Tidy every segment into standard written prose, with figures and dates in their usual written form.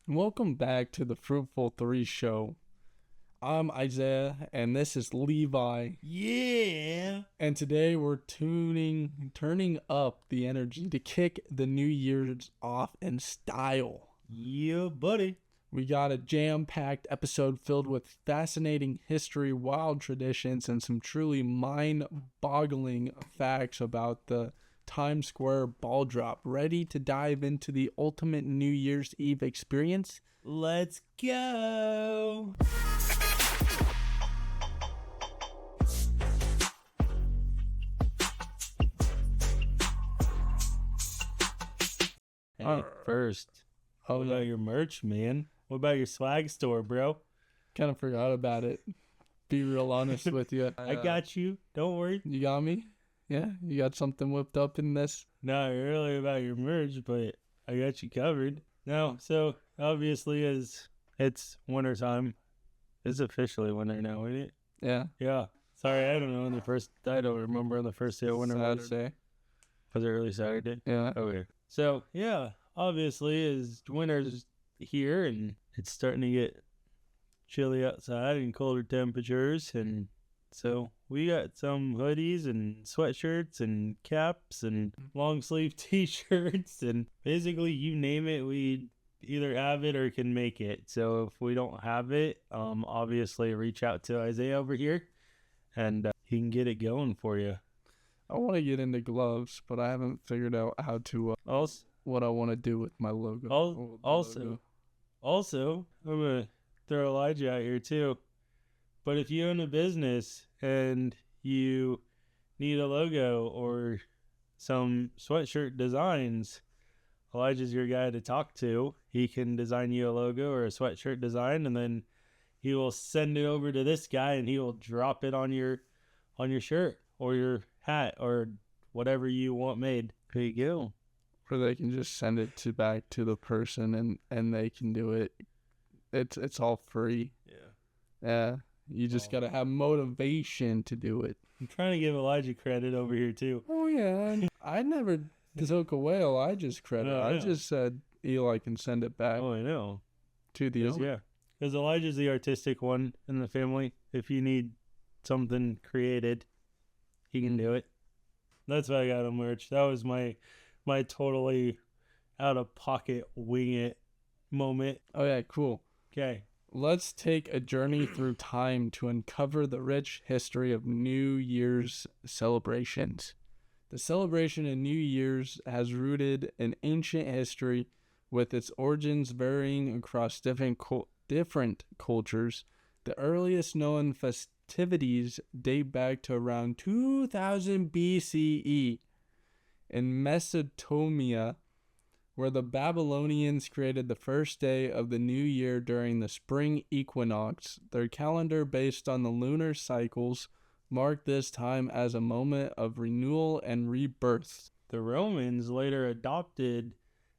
Welcome back to the Fruitful 3 show. I'm Isaiah and this is Levi. Yeah. And today we're turning up the energy to kick the new year's off in style. Yeah, buddy. We got a jam-packed episode filled with fascinating history, wild traditions, and some truly mind-boggling facts about the Times Square ball drop. Ready to dive into the ultimate New Year's Eve experience? Let's go. Hey, first, what about your merch, man? What about your swag store, bro? Kind of forgot about it. Be real honest with you. I got you. Don't worry. You got me? Yeah? You got something whipped up in this? Not really about your merch, but I got you covered. No, so obviously as it's wintertime, it's officially winter now, isn't it? Yeah. Yeah. Sorry, I don't know. I don't remember on the first day of winter. Saturday. Was it early Saturday? Yeah. Okay. So, yeah, obviously as winter's here and it's starting to get chilly outside and colder temperatures, and so we got some hoodies and sweatshirts and caps and long sleeve t-shirts and basically you name it, we either have it or can make it. So if we don't have it, obviously reach out to Isaiah over here and he can get it going for you. I want to get into gloves, but I haven't figured out how to, what I want to do with my logo. Also, I'm going to throw Elijah out here too. But if you own a business and you need a logo or some sweatshirt designs, Elijah's your guy to talk to. He can design you a logo or a sweatshirt design, and then he will send it over to this guy and he will drop it on your shirt or your hat or whatever you want made. There you go. Or they can just send it back to the person and they can do it. It's all free. Yeah. You just gotta have motivation to do it. I'm trying to give Elijah credit over here too. Oh yeah. I never took away Elijah's credit. I just said Eli can send it back. Oh, I know. To the owner. Yeah. Because Elijah's the artistic one in the family. If you need something created, he can do it. That's why I got him merch. That was my totally out of pocket wing it moment. Oh yeah, cool. Okay. Let's take a journey through time to uncover the rich history of New Year's celebrations. The celebration of New Year's has rooted in ancient history, with its origins varying across different cultures. The earliest known festivities date back to around 2000 BCE in Mesopotamia, where the Babylonians created the first day of the new year during the spring equinox. Their calendar, based on the lunar cycles, marked this time as a moment of renewal and rebirth. The Romans later adopted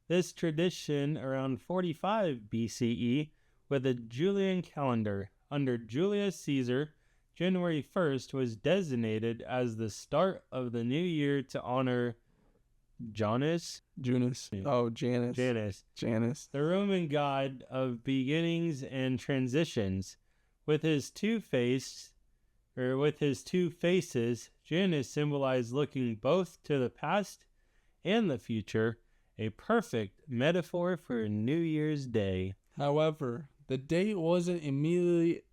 this tradition around 45 BCE with a Julian calendar. Under Julius Caesar, January 1st was designated as the start of the new year to honor Janus. Oh, Janus. The Roman god of beginnings and transitions. With his two faces, Janus symbolized looking both to the past and the future, a perfect metaphor for New Year's Day. However, the date wasn't immediately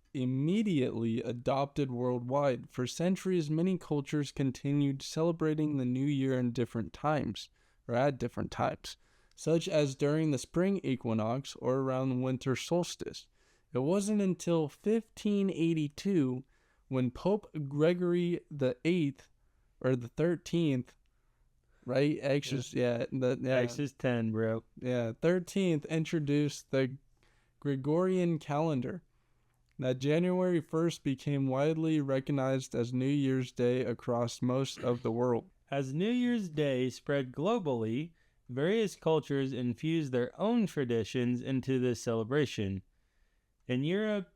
adopted worldwide. For centuries, many cultures continued celebrating the new year at different times, such as during the spring equinox or around the winter solstice. It wasn't until 1582 when Pope Gregory the 8th or the 13th, right? Axis 10, bro. Yeah, 13th introduced the Gregorian calendar. That January 1st became widely recognized as New Year's Day across most of the world. As New Year's Day spread globally, various cultures infused their own traditions into this celebration. In Europe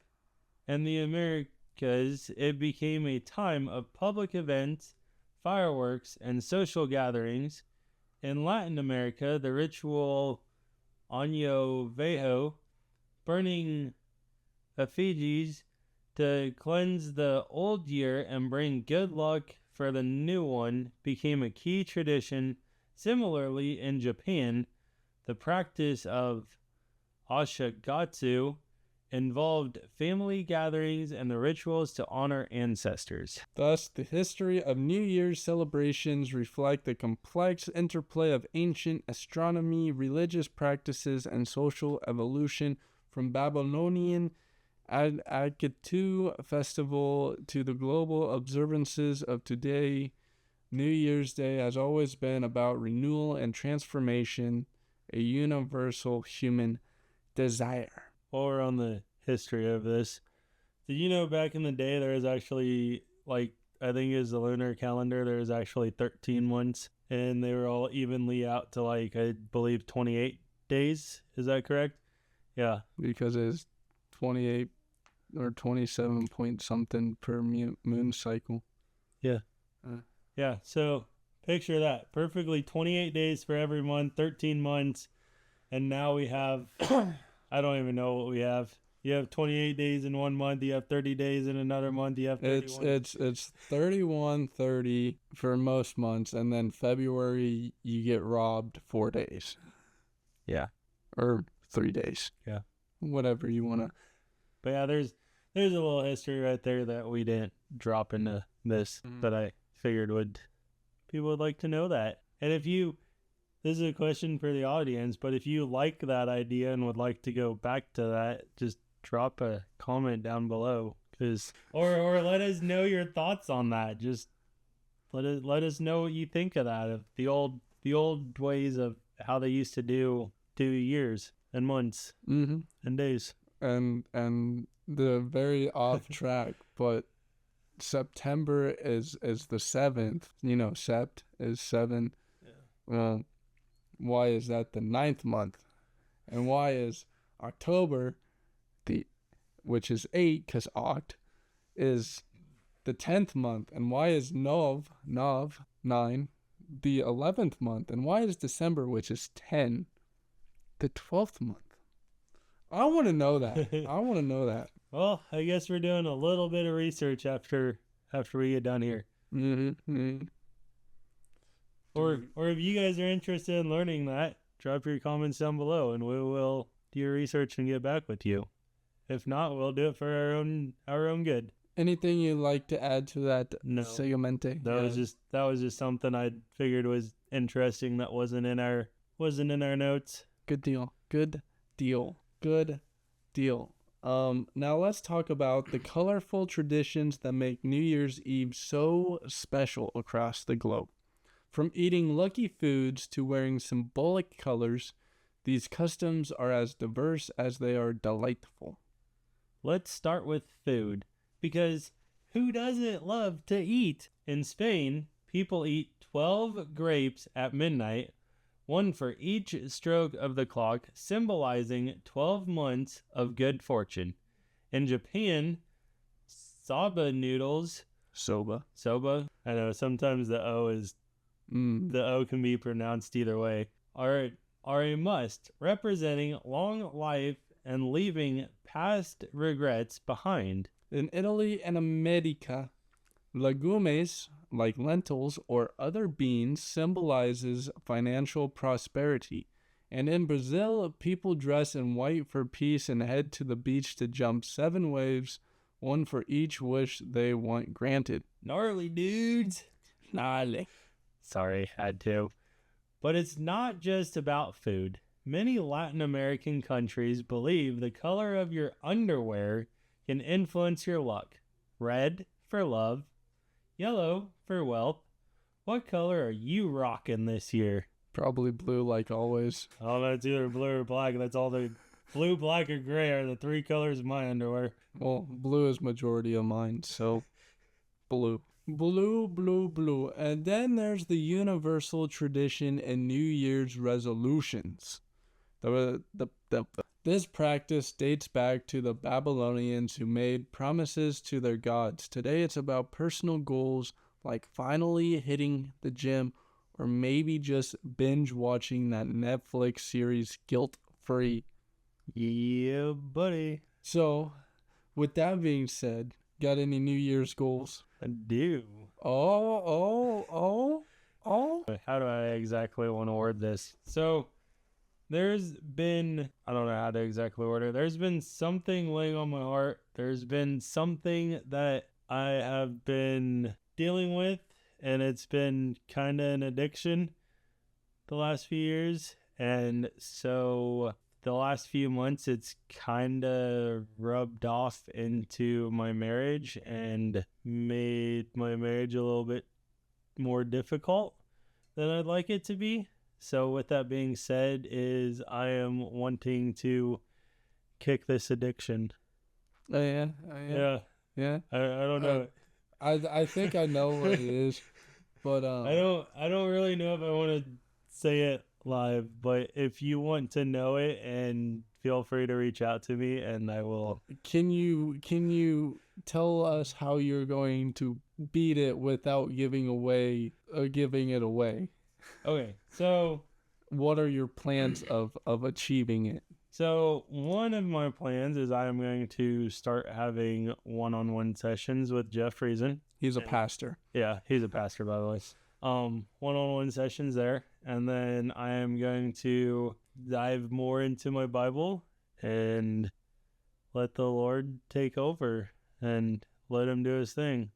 and the Americas, it became a time of public events, fireworks, and social gatherings. In Latin America, the ritual Año Viejo burning effigies to cleanse the old year and bring good luck for the new one became a key tradition. Similarly, in Japan, the practice of Ashigatsu involved family gatherings and the rituals to honor ancestors. Thus, the history of New Year's celebrations reflect the complex interplay of ancient astronomy, religious practices, and social evolution from Babylonian Akatu festival to the global observances of today. New Year's Day has always been about renewal and transformation, a universal human desire. While we're on the history of this, did you know back in the day there was actually, like, I think it was the lunar calendar, there was actually 13 months, and they were all evenly out to, like, I believe 28 days. Is that correct? Yeah. Because it's 28 or 27 point something per moon cycle. Yeah. Yeah, so picture that. Perfectly 28 days for every month, 13 months, and now we have, I don't even know what we have. You have 28 days in one month, you have 30 days in another month, you have 31. It's 31, 30 for most months, and then February you get robbed 4 days. Yeah. Or 3 days. Yeah. Whatever you want to. But yeah, there's a little history right there that we didn't drop into this that I figured people would like to know that. And if you, this is a question for the audience, but if you like that idea and would like to go back to that, just drop a comment down below, or let us know your thoughts on that. Just let us know what you think of that, of the old ways of how they used to do years and months and days. And the very off track, but September is the 7th. You know, Sept is 7. Yeah. Why is that the 9th month? And why is October, which is 8, because Oct, is the 10th month? And why is Nov, 9, the 11th month? And why is December, which is 10, the 12th month? I want to know that. Well, I guess we're doing a little bit of research after we get done here. Or if you guys are interested in learning that, drop your comments down below and we will do your research and get back with you. If not, we'll do it for our own good. Anything you'd like to add to that? No. Segmente? That was just something I figured was interesting that wasn't in our notes. Good deal. Now let's talk about the colorful traditions that make New Year's Eve so special across the globe. From eating lucky foods to wearing symbolic colors, these customs are as diverse as they are delightful. Let's start with food, because who doesn't love to eat? In Spain, people eat 12 grapes at midnight, one for each stroke of the clock, symbolizing 12 months of good fortune. In Japan, soba noodles. Soba. I know sometimes the O can be pronounced either way. Are a must, representing long life and leaving past regrets behind. In Italy and America, legumes, like lentils or other beans, symbolizes financial prosperity. And in Brazil, people dress in white for peace and head to the beach to jump 7 waves, one for each wish they want granted. Gnarly dudes. Gnarly. Sorry, had to. But it's not just about food. Many Latin American countries believe the color of your underwear can influence your luck. Red for love, yellow for wealth. What color are you rocking this year? Probably blue, like always. Oh, that's either blue or black. That's all the blue, black, or gray are the 3 colors of my underwear. Well, blue is majority of mine, so blue. Blue. And then there's the universal tradition and New Year's resolutions. This practice dates back to the Babylonians who made promises to their gods. Today it's about personal goals like finally hitting the gym or maybe just binge watching that Netflix series guilt-free. Yeah, buddy. So, with that being said, got any New Year's goals? I do. Oh. How do I exactly want to word this? So, there's been, I don't know how to exactly word it. There's been something laying on my heart. There's been something that I have been dealing with, and it's been kind of an addiction the last few years. And so the last few months, it's kind of rubbed off into my marriage and made my marriage a little bit more difficult than I'd like it to be. So with that being said, is I am wanting to kick this addiction. Oh, yeah. Yeah. I don't know. I think I know what it is, but I don't really know if I want to say it live, but if you want to know it, and feel free to reach out to me and I will. Can you tell us how you're going to beat it without giving it away? Okay. So What are your plans of achieving it? So one of my plans is I am going to start having one-on-one sessions with Jeff Friesen. He's a pastor. Yeah, he's a pastor, by the way. One-on-one sessions there, and then I am going to dive more into my Bible and let the Lord take over and let him do his thing.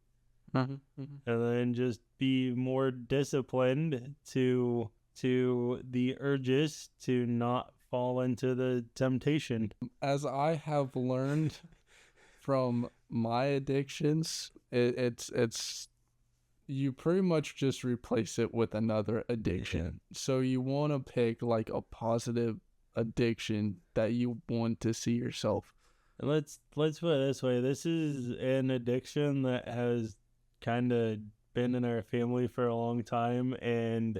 Mm-hmm, mm-hmm. And then just be more disciplined to the urges to not fall into the temptation. As I have learned from my addictions, it's you pretty much just replace it with another addiction. So you want to pick like a positive addiction that you want to see yourself. And let's put it this way. This is an addiction that has kind of been in our family for a long time, and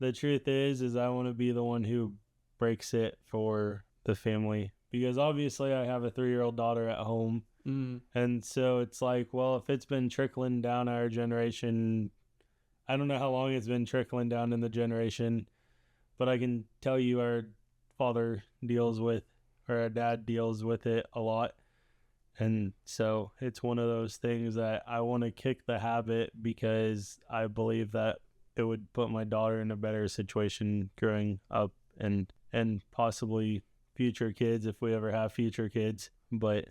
the truth is I want to be the one who breaks it for the family, because obviously I have a 3-year-old daughter at home. And so it's like, well, if it's been trickling down our generation, I don't know how long it's been trickling down in the generation, but I can tell you our dad deals with it a lot. And so it's one of those things that I want to kick the habit, because I believe that it would put my daughter in a better situation growing up, and possibly future kids, if we ever have future kids, but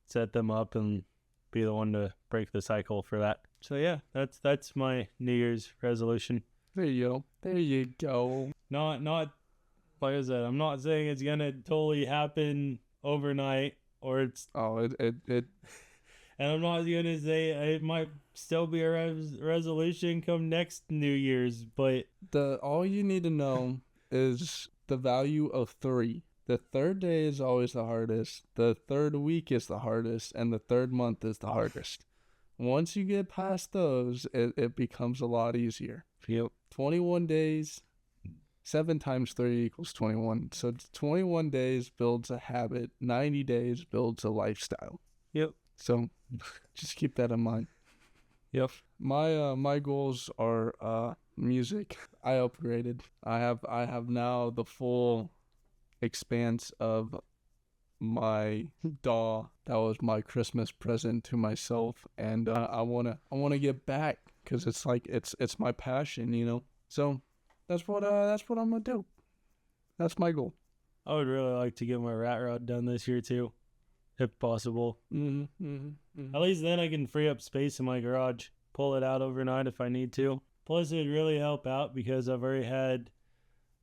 set them up and be the one to break the cycle for that. So yeah, that's my New Year's resolution. There you go. Not like I said, I'm not saying it's gonna totally happen overnight, or it's it and I'm not gonna say it might still be a resolution come next New Year's, but all you need to know is the value of 3. The third day is always the hardest. The third week is the hardest, and the third month is the hardest. Once you get past those, it becomes a lot easier. Yep. 21 days, 7 times 3 equals 21. So 21 days builds a habit. 90 days builds a lifestyle. Yep. So just keep that in mind. Yep. My goals are music. I upgraded. I have now the full expanse of my DAW. That was my Christmas present to myself, and I wanna get back, because it's like it's my passion, you know. So that's what I'm gonna do. That's my goal. I would really like to get my rat rod done this year too, if possible. At least then I can free up space in my garage, pull it out overnight if I need to. Plus, it would really help out because I've already had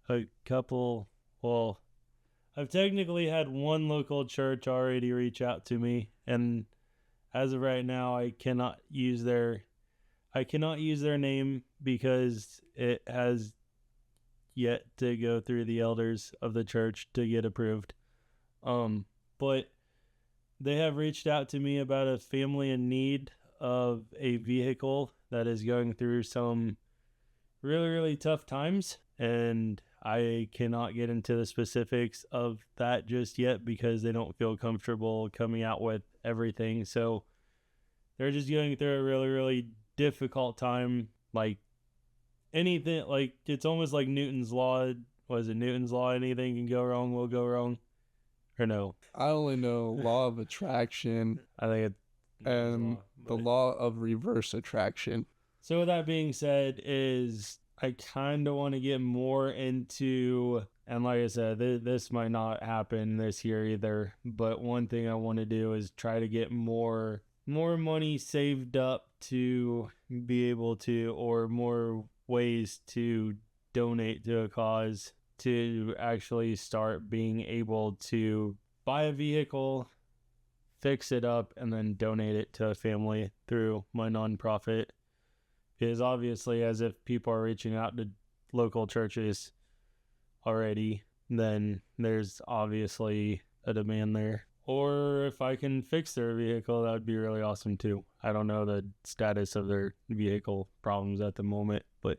a couple. Well, I've technically had one local church already reach out to me, and as of right now, I cannot use their name because it has yet to go through the elders of the church to get approved. But they have reached out to me about a family in need of a vehicle that is going through some really, really tough times, and I cannot get into the specifics of that just yet because they don't feel comfortable coming out with everything. So they're just going through a really, really difficult time. Like anything, like it's almost like Newton's law. Was it Newton's law? Anything can go wrong will go wrong. Or no? I only know law of attraction I think it's and the law of reverse attraction. So with that being said, is I kind of want to get more into, and like I said, this might not happen this year either, but one thing I want to do is try to get more money saved up to be able to, or more ways to donate to a cause, to actually start being able to buy a vehicle, fix it up, and then donate it to a family through my nonprofit. Because obviously, as if people are reaching out to local churches already, then there's obviously a demand there. Or if I can fix their vehicle, that would be really awesome too. I don't know the status of their vehicle problems at the moment, but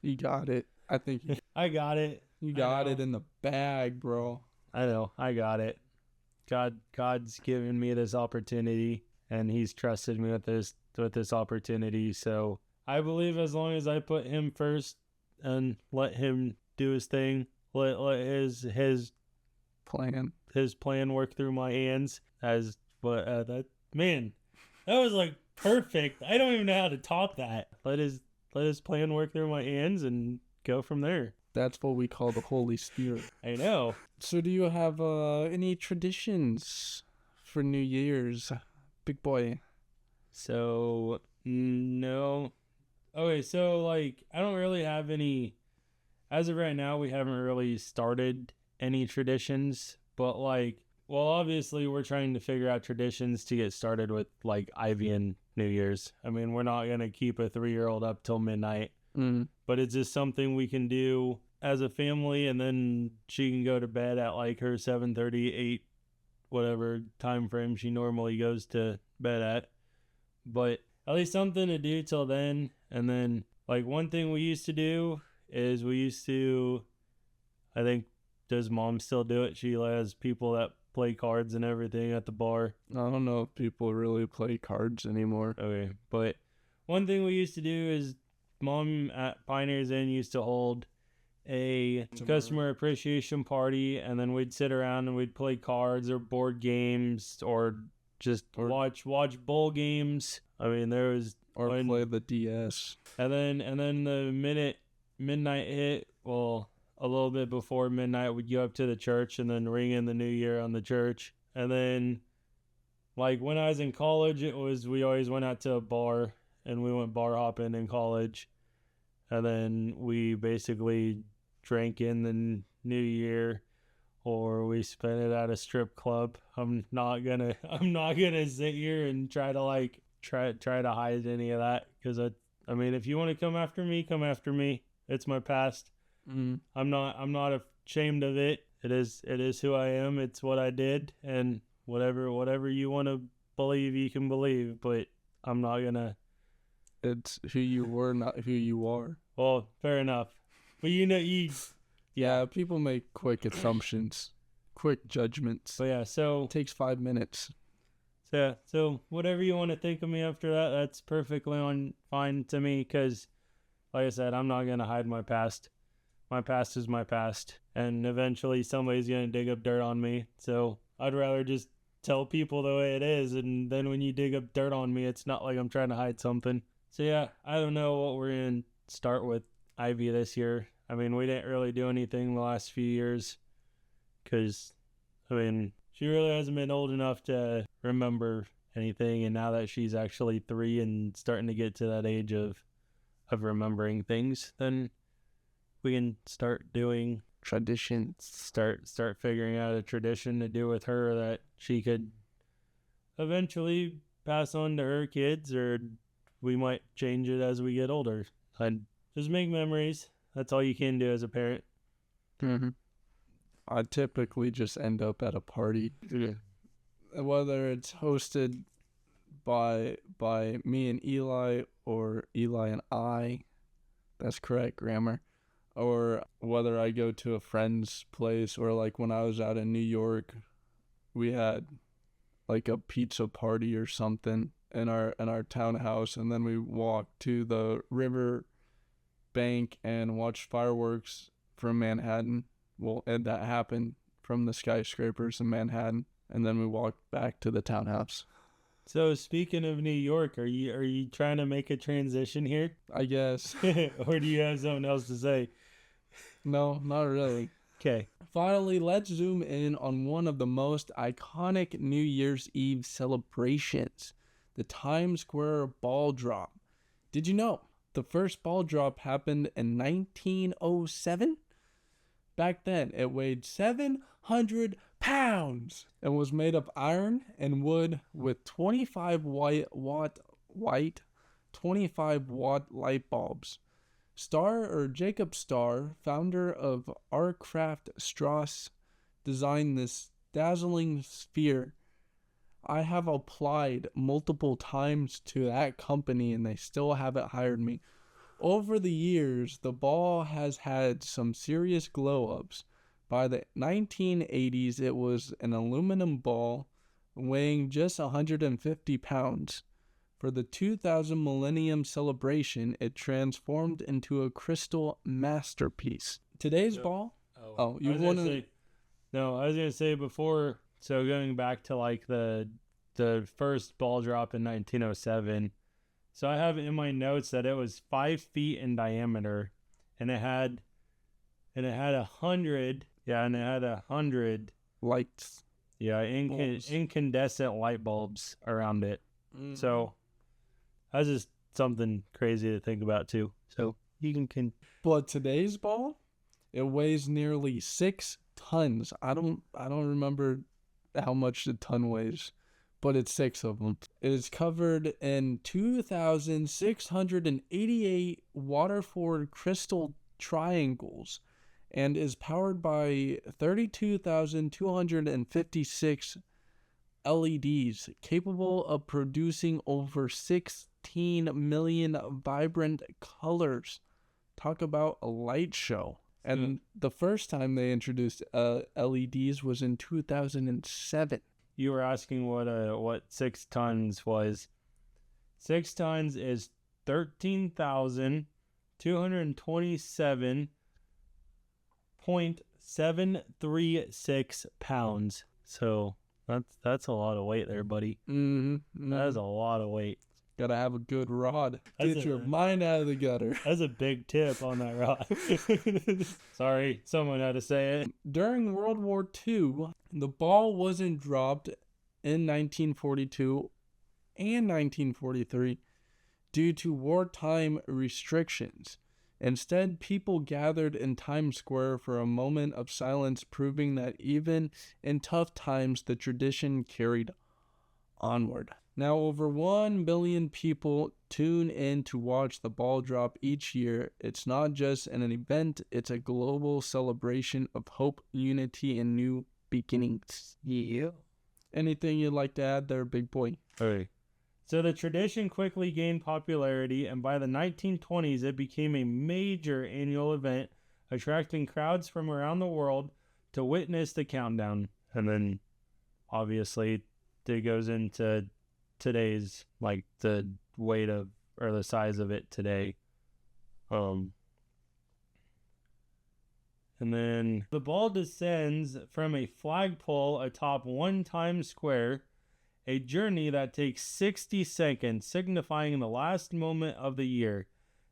You got it. I think I got it. you got it in the bag, bro. I know, I got it. God's given me this opportunity, and He's trusted me with this opportunity. So I believe as long as I put Him first and let Him do His thing, let his plan work through my hands. That was like perfect. I don't even know how to top that. Let his plan work through my hands and go from there. That's what we call the Holy Spirit. I know. So do you have any traditions for New Year's, big boy? So, no. Okay, so like I don't really have any. As of right now, we haven't really started any traditions, but like, well, obviously we're trying to figure out traditions to get started with, like Ivy and New Year's. I mean, we're not gonna keep a 3-year-old up till midnight, but it's just something we can do as a family, and then she can go to bed at like her 7:30, 8, whatever time frame she normally goes to bed at. But at least something to do till then. And then like one thing we used to do is I think, does Mom still do it? She has people that play cards and everything at the bar. I don't know if people really play cards anymore. Okay, but one thing we used to do is Mom at Pioneers Inn used to hold a customer appreciation party, and then we'd sit around and we'd play cards or board games or just watch bowl games. I mean, there was play the DS. And then the minute midnight hit, well, a little bit before midnight, we'd go up to the church and then ring in the new year on the church. And then, like when I was in college, we always went out to a bar, and we went bar hopping in college. And then we basically drank in the new year, or we spent it at a strip club. I'm not gonna sit here and try to hide any of that, because I mean, if you want to come after me. It's my past. I'm not ashamed of it. It is who I am. It's what I did, and whatever you want to believe, you can believe. But I'm not gonna. It's who you were, not who you are. Well, fair enough. But yeah, people make quick assumptions, quick judgments. But yeah, so it takes 5 minutes. So whatever you want to think of me after that, that's perfectly fine to me, because, like I said, I'm not going to hide my past. My past is my past, and eventually somebody's going to dig up dirt on me. So I'd rather just tell people the way it is, and then when you dig up dirt on me, it's not like I'm trying to hide something. So yeah, I don't know what we're going to start with Ivy this year. I mean, we didn't really do anything the last few years, because, I mean, she really hasn't been old enough to remember anything, and now that she's actually 3 and starting to get to that age of remembering things, then we can start doing traditions. Start figuring out a tradition to do with her that she could eventually pass on to her kids, or we might change it as we get older. And just make memories. That's all you can do as a parent. I typically just end up at a party, whether it's hosted by me and Eli, or Eli and I. That's correct grammar. Or whether I go to a friend's place, or like when I was out in New York, we had like a pizza party or something in our townhouse, and then we walked to the river bank and watched fireworks from Manhattan. Well, and that happened from the skyscrapers in Manhattan, and then we walked back to the townhouse. So speaking of New York, are you trying to make a transition here? I guess. Or do you have something else to say? No, not really. Okay. Finally, let's zoom in on one of the most iconic New Year's Eve celebrations, the Times Square ball drop. Did you know the first ball drop happened in 1907? Back then, it weighed 700 pounds and was made of iron and wood with 25 watt 25 watt light bulbs. Jacob Starr, founder of Artcraft Strauss, designed this dazzling sphere. I have applied multiple times to that company and they still haven't hired me. Over the years, the ball has had some serious glow-ups. By the 1980s, it was an aluminum ball weighing just 150 pounds. For the 2000 Millennium Celebration, it transformed into a crystal masterpiece. Today's ball? You want to... No, I was going to say before, so going back to like the first ball drop in 1907, so I have in my notes that it was 5 feet in diameter, and it had 100 lights. Yeah, incandescent light bulbs around it. Mm-hmm. So that's just something crazy to think about too. So you can. But today's ball, it weighs nearly 6 tons. I don't remember how much a ton weighs, but it's 6 of them. It is covered in 2,688 Waterford crystal triangles and is powered by 32,256 LEDs, capable of producing over 16 million vibrant colors. Talk about a light show. And the first time they introduced LEDs was in 2007. You were asking what 6 tons was. 6 tons is 13,227.736 pounds. So that's a lot of weight there, buddy. Mm-hmm. That is a lot of weight. Gotta have a good rod. Get your mind out of the gutter. That's a big tip on that rod. Sorry, someone had to say it. During World War II, the ball wasn't dropped in 1942 and 1943 due to wartime restrictions. Instead, people gathered in Times Square for a moment of silence, proving that even in tough times, the tradition carried onward. Now, over 1 billion people tune in to watch the ball drop each year. It's not just an event, it's a global celebration of hope, unity, and new beginnings. Yeah. Anything you'd like to add there, big boy? Okay. So the tradition quickly gained popularity, and by the 1920s, it became a major annual event, attracting crowds from around the world to witness the countdown. And then, obviously, it goes into today's, like, the weight of, or the size of it today. And then the ball descends from a flagpole atop one Times Square, a journey that takes 60 seconds, signifying the last moment of the year.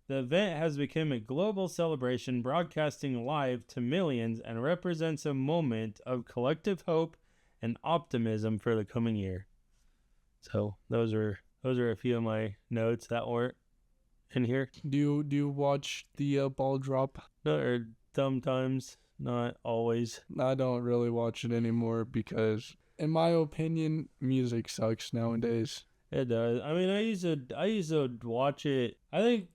The event has become a global celebration, broadcasting live to millions, and represents a moment of collective hope and optimism for the coming year. So those are a few of my notes that weren't in here. Do you watch the ball drop? No, or sometimes, not always. I don't really watch it anymore because, in my opinion, music sucks nowadays. It does. I mean, I used to watch it. I think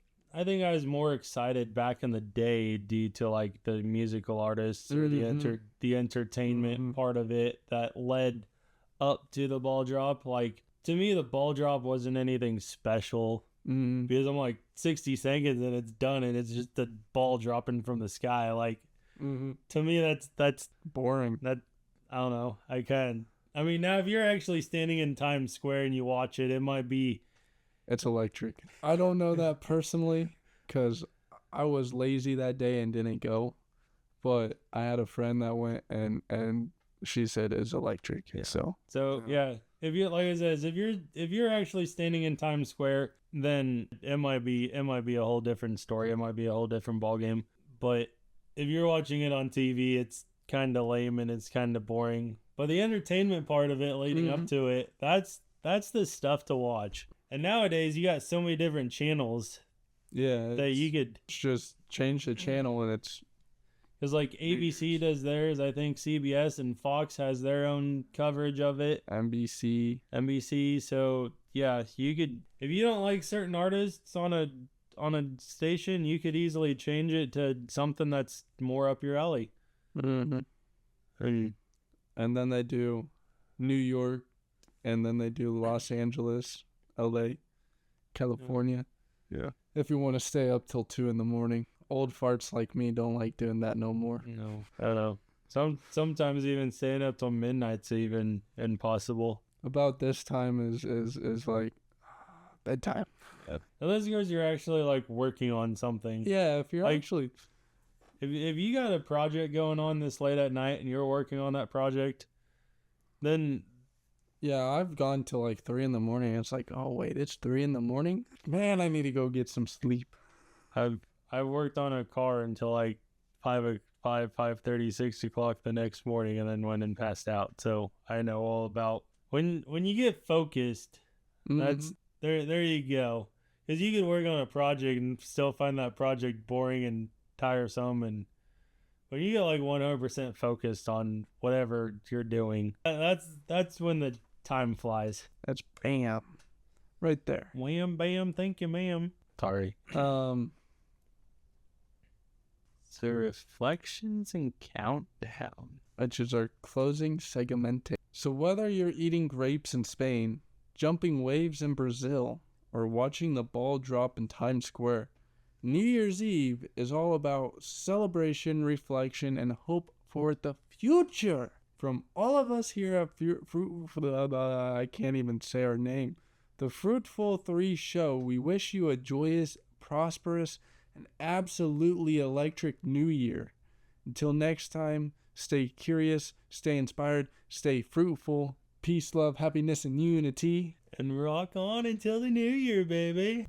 I was more excited back in the day due to like the musical artists or the entertainment part of it that led up to the ball drop. Like, to me, the ball drop wasn't anything special because I'm like 60 seconds and it's done and it's just the ball dropping from the sky. Like, to me, that's boring. That, I don't know. I mean, now if you're actually standing in Times Square and you watch it, it might be. It's electric. I don't know that personally because I was lazy that day and didn't go. but I had a friend that went and she said it's electric. Yeah. So yeah, if you like I said, if you're actually standing in Times Square, then it might be a whole different story. It might be a whole different ball game. But if you're watching it on TV, it's kind of lame and it's kind of boring. But the entertainment part of it leading up to it, that's the stuff to watch. And nowadays you got so many different channels yeah, that you could just change the channel and it's because like ABC does theirs, I think CBS and Fox has their own coverage of it. NBC. So yeah, you could if you don't like certain artists on a station, you could easily change it to something that's more up your alley. and then they do New York, and then they do Los Angeles, LA, California. Yeah. If you want to stay up till 2 a.m. Old farts like me don't like doing that no more. No, I don't know. Sometimes even staying up till midnight's even impossible. About this time is like bedtime. Unless you're actually like working on something. Yeah, if you're Like, actually if you got a project going on this late at night and you're working on that project, then yeah, I've gone till like 3 a.m. It's like, oh wait, it's 3 a.m. Man, I need to go get some sleep. I worked on a car until like 5:30, 6 o'clock the next morning, and then went and passed out. So I know all about when you get focused. That's there you go. Because you can work on a project and still find that project boring and tiresome, and when you get like 100% focused on whatever you're doing, that's when the time flies. That's bam, right there. Wham bam, thank you, ma'am. Sorry. So reflections and countdown, which is our closing segment. So whether you're eating grapes in Spain, jumping waves in Brazil, or watching the ball drop in Times Square, New Year's Eve is all about celebration, reflection, and hope for the future. From all of us here at I can't even say our name, the Fruitful 3 show, we wish you a joyous, prosperous, and absolutely electric New Year. Until next time, stay curious, stay inspired, stay fruitful. Peace, love, happiness, and unity. And rock on until the new year, baby.